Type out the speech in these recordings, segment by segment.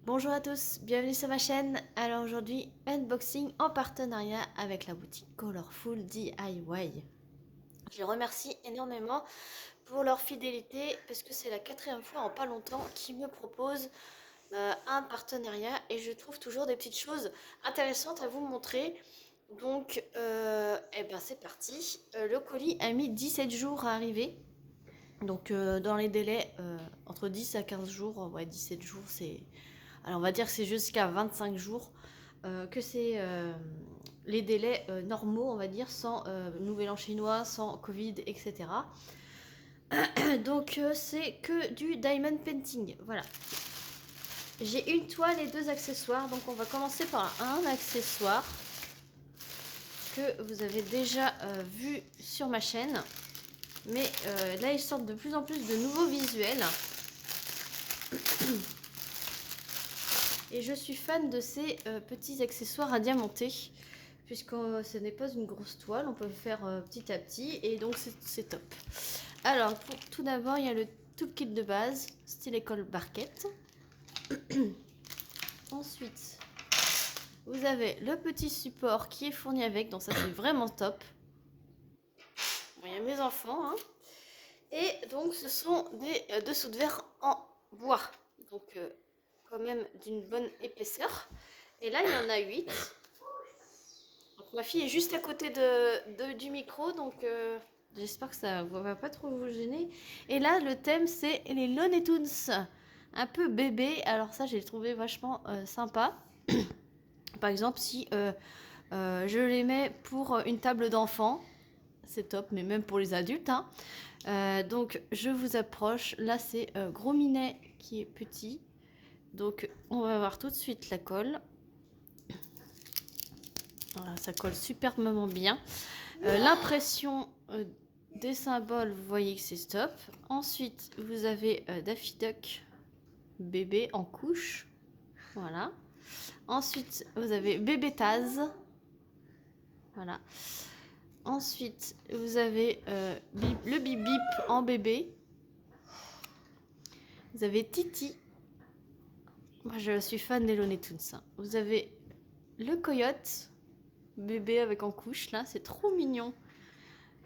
Bonjour à tous, bienvenue sur ma chaîne. Alors aujourd'hui, unboxing en partenariat avec la boutique Colorful DIY. Je les remercie énormément pour leur fidélité parce que c'est la 4e fois en pas longtemps qu'ils me proposent un partenariat et je trouve toujours des petites choses intéressantes à vous montrer. Donc, c'est parti. Le colis a mis 17 jours à arriver. Donc dans les délais entre 10 à 15 jours, ouais 17 jours c'est... Alors on va dire que c'est jusqu'à 25 jours que c'est les délais normaux on va dire, sans nouvel an chinois, sans Covid, etc. Donc c'est que du diamond painting, voilà. J'ai une toile et 2 accessoires, donc on va commencer par un accessoire que vous avez déjà vu sur ma chaîne. Mais là, ils sortent de plus en plus de nouveaux visuels. Et je suis fan de ces petits accessoires à diamanter. Puisque ce n'est pas une grosse toile, on peut le faire petit à petit. Et donc, c'est top. Alors, tout d'abord, il y a le tout kit de base, style école barquette. Ensuite, vous avez le petit support qui est fourni avec. Donc ça, c'est vraiment top. Bon, il y a mes enfants, hein. Et donc ce sont des dessous de verre en bois, donc quand même d'une bonne épaisseur. Et là il y en a 8. Donc, ma fille est juste à côté du micro, donc j'espère que ça ne va pas trop vous gêner. Et là le thème c'est les Looney Tunes, un peu bébé. Alors ça j'ai trouvé vachement sympa. Par exemple si je les mets pour une table d'enfant, c'est top, mais même pour les adultes, hein. Donc je vous approche, là c'est Gros Minet qui est petit, donc on va voir tout de suite la colle. Voilà, ça colle superbement bien. L'impression des symboles, vous voyez que c'est top. Ensuite vous avez Daffy Duck bébé en couche, voilà. Ensuite vous avez bébé Taz, voilà. Ensuite, vous avez le Bip Bip en bébé. Vous avez Titi. Moi, je suis fan des Looney Tunes. Vous avez le coyote, bébé avec en couche, là, c'est trop mignon.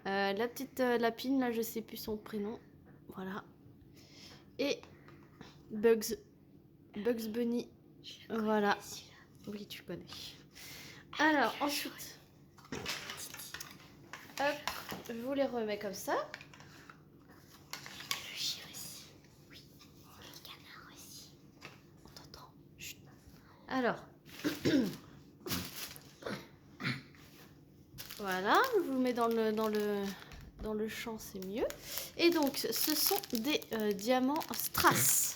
La petite lapine, là, je sais plus son prénom. Voilà. Et Bugs Bunny. Voilà. Oui, tu connais. Alors, ensuite, hop, je vous les remets comme ça. Le chien aussi. Oui. Le canard aussi. On t'entend. Chut. Alors, voilà, je vous mets dans le champ, c'est mieux. Et donc, ce sont des diamants strass.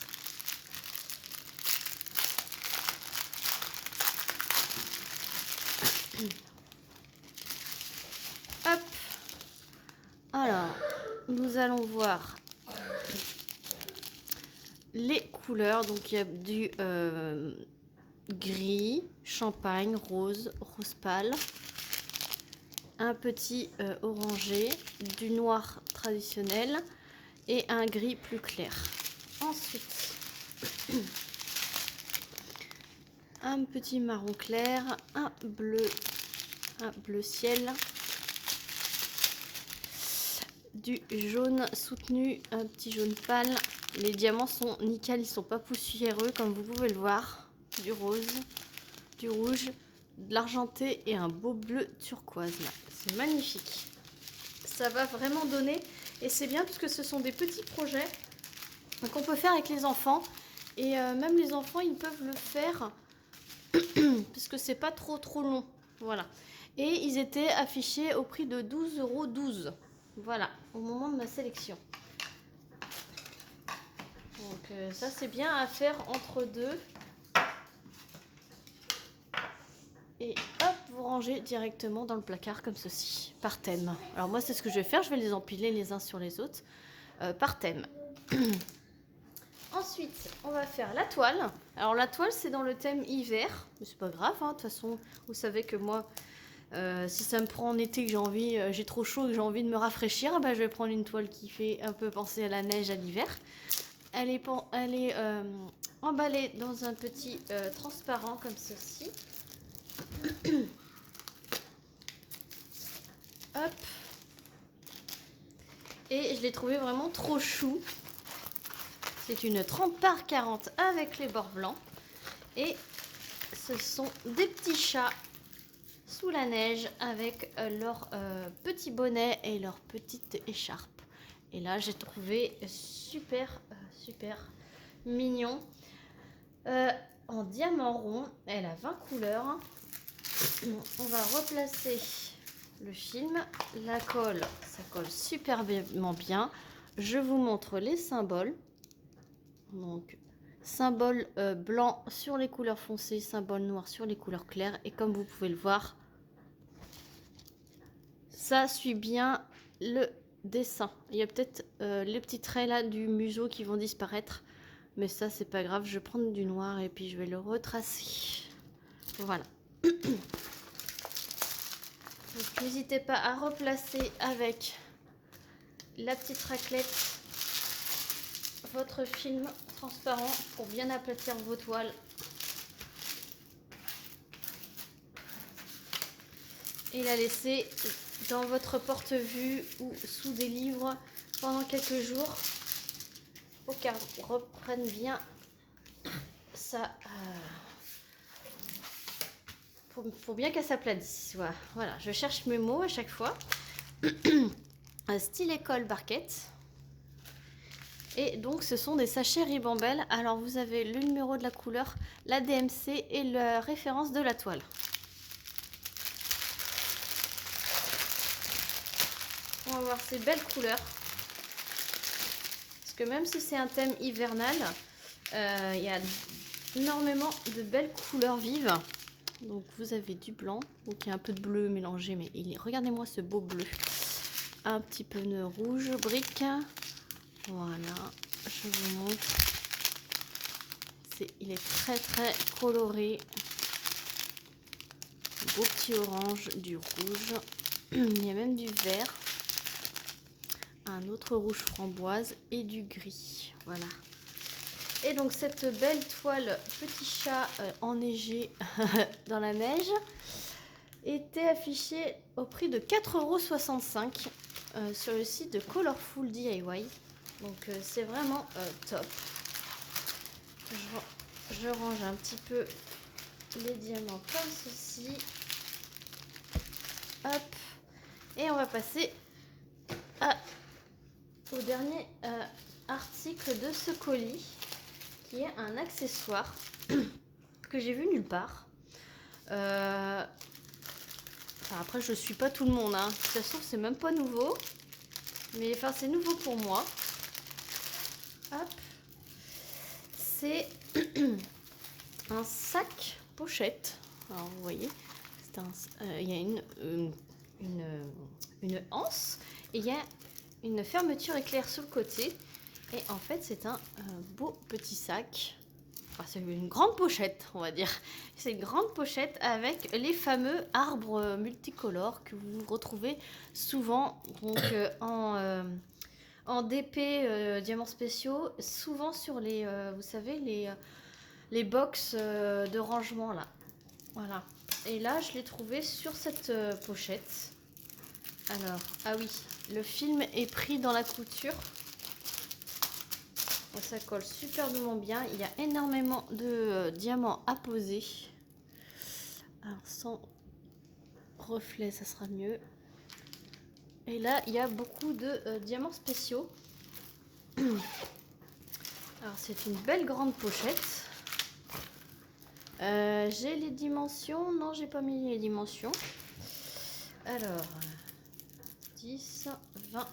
Hop. Alors, nous allons voir les couleurs. Donc, il y a du gris, champagne, rose, rose pâle, un petit orangé, du noir traditionnel et un gris plus clair. Ensuite, un petit marron clair, un bleu ciel, du jaune soutenu, un petit jaune pâle. Les diamants sont nickel, ils sont pas poussiéreux comme vous pouvez le voir. Du rose, du rouge, de l'argenté et un beau bleu turquoise. C'est magnifique. Ça va vraiment donner, et c'est bien parce que ce sont des petits projets qu'on peut faire avec les enfants. Et même les enfants, ils peuvent le faire parce que c'est pas trop long. Voilà. Et ils étaient affichés au prix de 12,12 €. Voilà, au moment de ma sélection. Donc ça c'est bien à faire entre deux. Et hop, vous rangez directement dans le placard comme ceci, par thème. Alors moi c'est ce que je vais faire, je vais les empiler les uns sur les autres, par thème. Ensuite, on va faire la toile. Alors la toile c'est dans le thème hiver, mais c'est pas grave, hein. De toute façon, vous savez que moi, si ça me prend en été, que j'ai trop chaud, que j'ai envie de me rafraîchir, bah, je vais prendre une toile qui fait un peu penser à la neige à l'hiver. elle est emballée dans un petit transparent comme ceci. Hop. Et je l'ai trouvé vraiment trop chou. C'est une 30 par 40 avec les bords blancs. Et ce sont des petits chats sous la neige avec leur petit bonnet et leur petite écharpe. Et là, j'ai trouvé super mignon. En diamant rond, elle a 20 couleurs. On va replacer le film. La colle, ça colle superbement bien. Je vous montre les symboles. Donc, symbole blanc sur les couleurs foncées, symbole noir sur les couleurs claires. Et comme vous pouvez le voir, ça suit bien le dessin. Il y a peut-être les petits traits là du museau qui vont disparaître. Mais ça, c'est pas grave. Je vais prendre du noir et puis je vais le retracer. Voilà. N'hésitez pas à replacer avec la petite raclette votre film transparent pour bien aplatir vos toiles. Et la laisser dans votre porte-vue ou sous des livres pendant quelques jours pour qu'elle reprenne bien ça. Faut bien qu'elle s'aplatisse. Voilà, je cherche mes mots à chaque fois. Style école barquette. Et donc ce sont des sachets Ribambelle. Alors vous avez le numéro de la couleur, la DMC et la référence de la toile. On va voir ces belles couleurs. Parce que même si c'est un thème hivernal, il y a énormément de belles couleurs vives. Donc vous avez du blanc, donc il y a un peu de bleu mélangé, mais regardez-moi ce beau bleu. Un petit peu de rouge brique. Voilà, je vous montre. Il est très coloré. Beau petit orange, du rouge. Il y a même du vert. Un autre rouge framboise et du gris. Voilà. Et donc cette belle toile petit chat enneigé dans la neige était affichée au prix de 4,65 € sur le site de Colorful DIY. Donc c'est vraiment top. Je range un petit peu les diamants comme ceci. Hop. Et on va passer au dernier article de ce colis, qui est un accessoire que j'ai vu nulle part. Enfin, après, je suis pas tout le monde, hein. De toute façon, c'est même pas nouveau. Mais enfin, c'est nouveau pour moi. Hop. C'est un sac pochette. Alors, vous voyez, il y a une anse et il y a une fermeture éclair sur le côté. Et en fait, c'est un beau petit sac. Enfin, c'est une grande pochette, on va dire. C'est une grande pochette avec les fameux arbres multicolores que vous retrouvez souvent donc, en DP diamants spéciaux, souvent sur les, vous savez, les box de rangement là. Voilà. Et là, je l'ai trouvé sur cette pochette. Alors, ah oui, le film est pris dans la couture. Et ça colle superbement bien. Il y a énormément de diamants à poser. Alors, sans reflet, ça sera mieux. Et là, il y a beaucoup de diamants spéciaux. Alors, c'est une belle grande pochette. J'ai les dimensions. Non, j'ai pas mis les dimensions. Alors, 10, 20,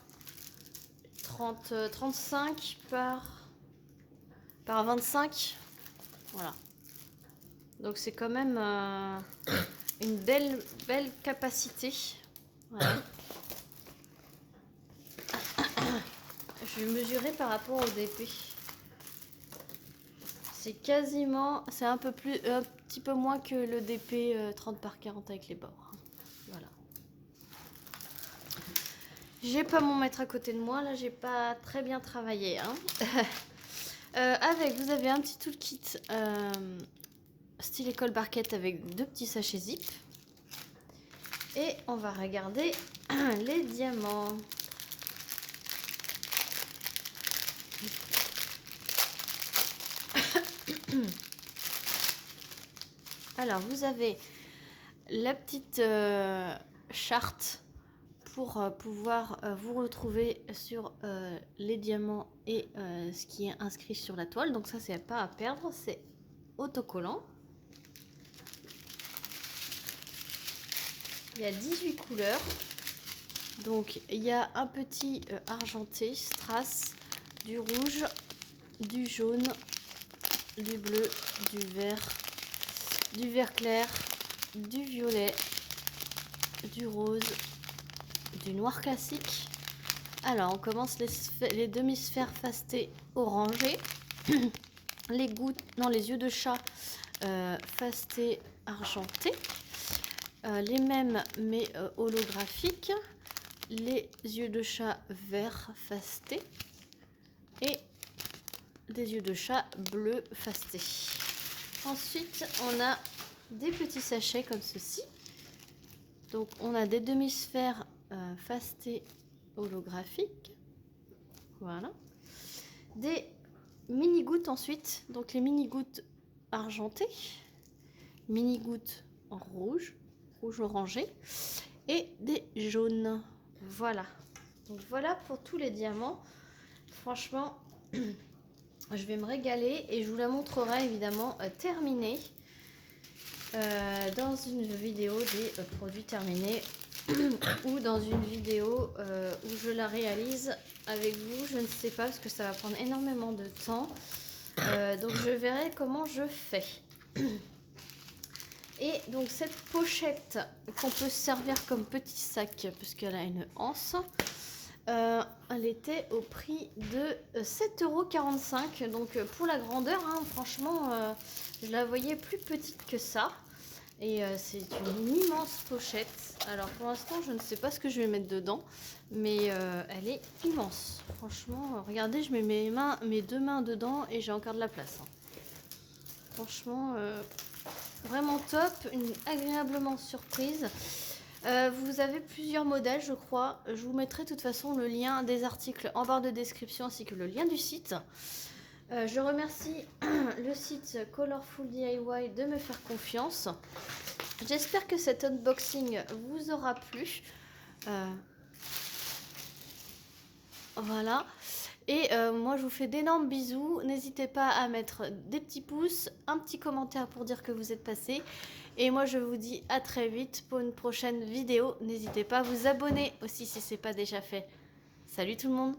30, 35 par 25. Voilà. Donc, c'est quand même une belle capacité. Voilà. Je vais mesurer par rapport au DP. C'est quasiment, c'est un petit peu moins que le DP 30 par 40 avec les bords. Voilà. J'ai pas mon mètre à côté de moi, là j'ai pas très bien travaillé. Hein. Avec, vous avez un petit toolkit style école barquette avec 2 petits sachets zip. Et on va regarder les diamants. Alors, vous avez la petite charte pour pouvoir vous retrouver sur les diamants et ce qui est inscrit sur la toile. Donc ça, c'est pas à perdre, c'est autocollant. Il y a 18 couleurs. Donc il y a un petit argenté, strass, du rouge, du jaune, du bleu, du vert clair, du violet, du rose, du noir classique. Alors on commence les demi-sphères fastées orangées, les yeux de chat fastés argentés, les mêmes mais holographiques, les yeux de chat vert fastés et des yeux de chat bleu fastés. Ensuite on a des petits sachets comme ceci. Donc on a des demi-sphères fastées holographiques, voilà, des mini gouttes ensuite, donc les mini gouttes argentées, mini gouttes en rouge orangé et des jaunes. Voilà, donc voilà pour tous les diamants. Franchement je vais me régaler et je vous la montrerai évidemment terminée dans une vidéo des produits terminés ou dans une vidéo où je la réalise avec vous, je ne sais pas parce que ça va prendre énormément de temps, donc je verrai comment je fais. Et donc cette pochette qu'on peut servir comme petit sac puisqu'elle a une anse, elle était au prix de 7,45 €. Donc pour la grandeur, hein, franchement je la voyais plus petite que ça. Et c'est une immense pochette. Alors pour l'instant je ne sais pas ce que je vais mettre dedans, mais elle est immense. Franchement, regardez, je mets mes 2 mains dedans et j'ai encore de la place. Hein. Franchement, vraiment top, agréablement surprise. Vous avez plusieurs modèles, je crois. Je vous mettrai de toute façon le lien des articles en barre de description ainsi que le lien du site. Je remercie le site Colorful DIY de me faire confiance. J'espère que cet unboxing vous aura plu. Voilà. Et moi je vous fais d'énormes bisous. N'hésitez pas à mettre des petits pouces, un petit commentaire pour dire que vous êtes passé. Et moi je vous dis à très vite pour une prochaine vidéo. N'hésitez pas à vous abonner aussi si ce n'est pas déjà fait. Salut tout le monde!